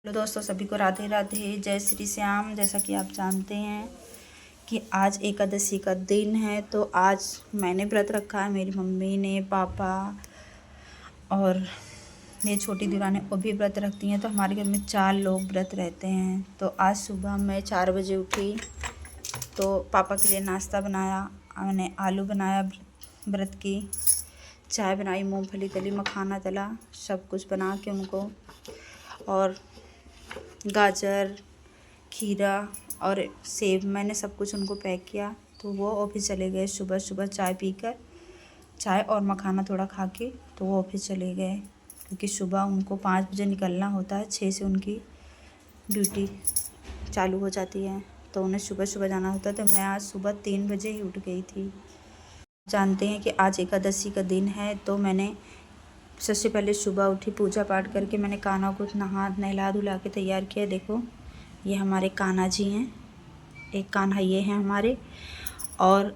Hello दोस्तों, सभी को राधे राधे, जय श्री श्याम। जैसा कि आप जानते हैं कि आज एकादशी का दिन है, तो आज मैंने व्रत रखा है, मेरी मम्मी ने, पापा और मेरी छोटी दीवाने वो भी व्रत रखती हैं। तो हमारे घर में 4 लोग व्रत रहते हैं। तो आज सुबह मैं 4 बजे उठी, तो पापा के लिए नाश्ता बनाया। मैंने आलू बनाया व्रत की, चाय बनाई, मूंगफली तली, मखाना तला, सब कुछ बना के उनको, और गाजर, खीरा और सेब मैंने सब कुछ उनको पैक किया। तो वो ऑफिस चले गए सुबह सुबह चाय पीकर, चाय और मखाना थोड़ा खा के। तो वो ऑफिस चले गए क्योंकि सुबह उनको 5 बजे निकलना होता है, 6 से उनकी ड्यूटी चालू हो जाती है। तो उन्हें सुबह सुबह जाना होता है। तो मैं आज सुबह 3 बजे ही उठ गई थी। जानते हैं कि आज एकादशी का दिन है। तो मैंने सबसे पहले सुबह उठी, पूजा पाठ करके मैंने कान्हा को नहला धुला के तैयार किया। देखो, ये हमारे कान्हा जी हैं, एक कान्हा ये हैं हमारे, और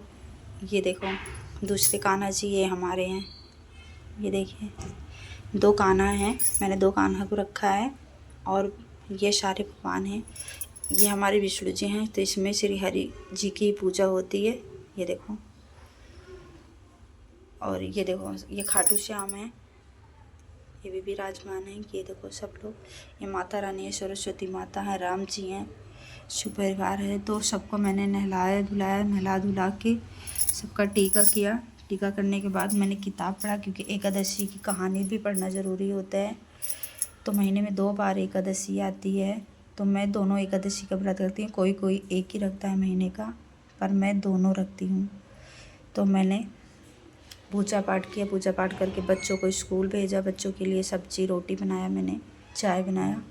ये देखो दूसरे कान्हा जी ये हमारे हैं। ये देखिए 2 कान्हा हैं, मैंने 2 कान्हा को रखा है, और ये सारे भगवान हैं। ये हमारे विष्णु जी हैं। तो इसमें श्री हरि जी की पूजा होती है। ये देखो, और ये देखो ये खाटू श्याम है, ये भी विराजमान है। ये देखो सब लोग, ये माता रानी है, सरस्वती माता है, राम जी हैं, सुपरिवार है। तो सबको मैंने नहलाया धुलाया, नहला धुला के सबका टीका किया। टीका करने के बाद मैंने किताब पढ़ा, क्योंकि एकादशी की कहानी भी पढ़ना ज़रूरी होता है। तो महीने में 2 बार एकादशी आती है। तो मैं दोनों एकादशी का व्रत रखती हूँ। कोई कोई एक ही रखता है महीने का, पर मैं दोनों रखती हूँ। तो मैंने पूजा पाठ किया, पूजा पाठ करके बच्चों को स्कूल भेजा, बच्चों के लिए सब्जी रोटी बनाया, मैंने चाय बनाया।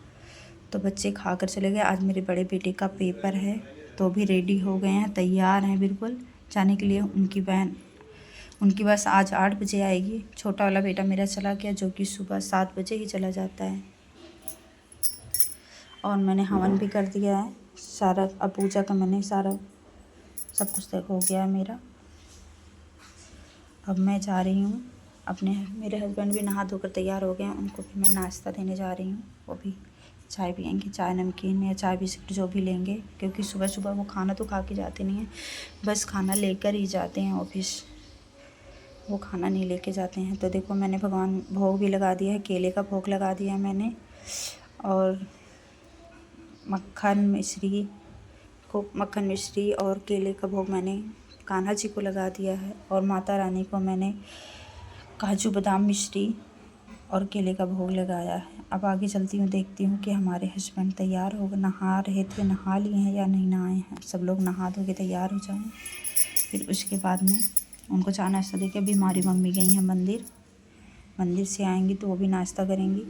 तो बच्चे खा कर चले गए। आज मेरे बड़े बेटे का पेपर है, तो भी रेडी हो गए हैं, तैयार हैं बिल्कुल जाने के लिए। उनकी बस आज 8 बजे आएगी। छोटा वाला बेटा मेरा चला गया, जो कि सुबह 7 बजे ही चला जाता है। और मैंने हवन भी कर दिया है सारा। अब पूजा का मैंने सारा सब कुछ हो गया है मेरा। अब मैं जा रही हूँ मेरे हस्बैंड भी नहा धोकर तैयार हो गए हैं, उनको भी मैं नाश्ता देने जा रही हूँ। वो भी चाय पियेंगे, चाय नमकीन या चाय बिस्किट जो भी लेंगे, क्योंकि सुबह सुबह वो खाना तो खा के जाते नहीं हैं, बस खाना लेकर ही जाते हैं ऑफिस, वो खाना नहीं लेके जाते हैं। तो देखो मैंने भगवान भोग भी लगा दिया है, केले का भोग लगा दिया मैंने, और मक्खन मिश्री और केले का भोग मैंने कान्हा जी को लगा दिया है, और माता रानी को मैंने काजू बादाम मिश्री और केले का भोग लगाया है। अब आगे चलती हूँ, देखती हूँ कि हमारे हस्बैंड तैयार हो गए, नहा रहे थे, नहा लिए हैं या नहीं नहाए हैं। सब लोग नहा धो के तैयार हो जाएं, फिर उसके बाद में उनको चाय नाश्ता देके। अभी हमारी मम्मी गई हैं मंदिर से आएंगी तो वो भी नाश्ता करेंगी,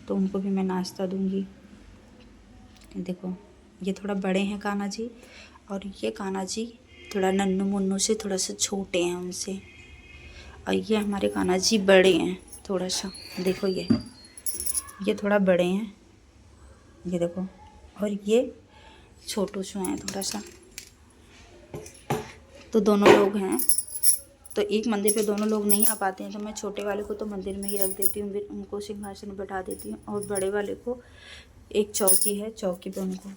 तो उनको भी मैं नाश्ता दूँगी। देखो ये थोड़ा बड़े हैं कान्हा जी, और ये कान्हा जी थोड़ा नन्नू मुन्नू से थोड़ा सा छोटे हैं उनसे, और ये हमारे कान्हा जी बड़े हैं थोड़ा सा। देखो ये थोड़ा बड़े हैं, ये देखो, और ये छोटू से हैं थोड़ा सा। तो दोनों लोग हैं, तो एक मंदिर पे दोनों लोग नहीं आ पाते हैं, तो मैं छोटे वाले को तो मंदिर में ही रख देती हूँ, फिर उनको सिंहासन में बैठा देती हूँ, और बड़े वाले को एक चौकी है, चौकी पे उनको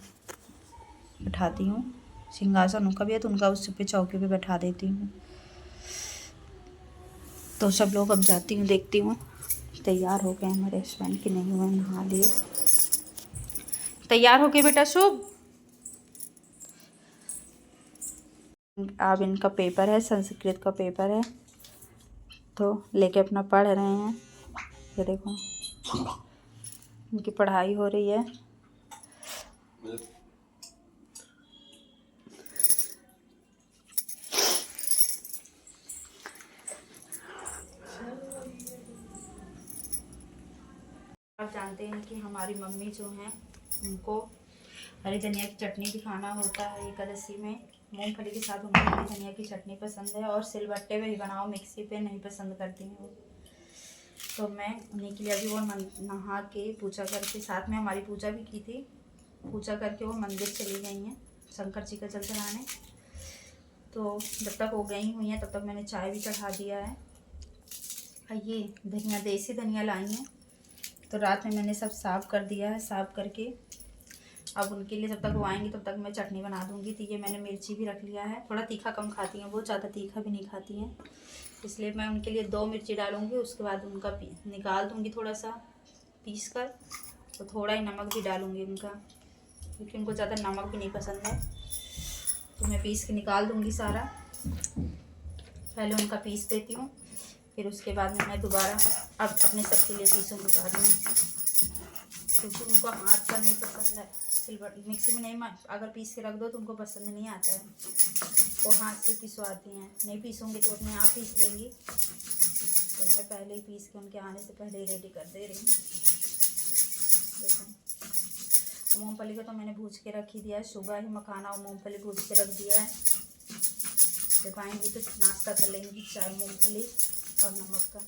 बैठाती हूँ। सिंहासन उनका भी है, तो उनका उस पे चौकी पे बैठा देती हूँ। तो सब लोग अब जाती हूँ, देखती हूँ तैयार हो गए हमारे हस्बैंड कि नहीं हुए, नहा लिए। तैयार हो गए बेटा शुभ। अब इनका पेपर है, संस्कृत का पेपर है, तो लेके अपना पढ़ रहे हैं। ये देखो इनकी पढ़ाई हो रही है। आप जानते हैं कि हमारी मम्मी जो हैं, उनको हरी धनिया की चटनी भी खाना होता है एकादशी में। मूंगफली के साथ उनको हरी धनिया की चटनी पसंद है, और सिलबट्टे पे भी बनाओ, मिक्सी पे नहीं पसंद करती हैं वो। तो मैं उन्हीं के लिए अभी वो नहा के पूजा करके, साथ में हमारी पूजा भी की थी, पूजा करके वो मंदिर चली गई हैं शंकर जी का जल चढ़ाने। तो जब तक वो गई हुई हैं तब तक मैंने चाय भी चढ़ा दिया है। ये धनिया, देसी धनिया लाई हैं, तो रात में मैंने सब साफ़ कर दिया है। साफ़ करके अब उनके लिए जब तक वो आएंगी तब तक मैं चटनी बना दूँगी। तो ये मैंने मिर्ची भी रख लिया है। थोड़ा तीखा कम खाती हैं, बहुत ज़्यादा तीखा भी नहीं खाती हैं, इसलिए मैं उनके लिए 2 मिर्ची डालूँगी। उसके बाद उनका निकाल दूँगी थोड़ा सा पीस कर, तो थोड़ा ही नमक भी डालूँगी उनका, क्योंकि उनको ज़्यादा नमक भी नहीं पसंद है। तो मैं पीस के निकाल दूँगी सारा। पहले उनका पीस देती हूँ, फिर उसके बाद में मैं दोबारा अब अपने सबके लिए पीसूँगी बाद में, क्योंकि उनको हाथ का नहीं पसंद है। सिलबट्टी मिक्सी में नहीं, अगर पीस के रख दो तो उनको पसंद नहीं आता है, वो हाथ से पिसवाती हैं। नहीं पीसूँगी तो अपने आप पीस लेंगी, तो मैं पहले ही पीस के उनके आने से पहले ही रेडी कर दे रही हूँ। देखो मूँगफली का तो मैंने भूज के रख ही दिया है। सुबह ही मखाना और मूँगफली भूज के रख दिया है। जब आएंगी तो नाश्ता कर लेंगी चाय मूँगफली और नमक का।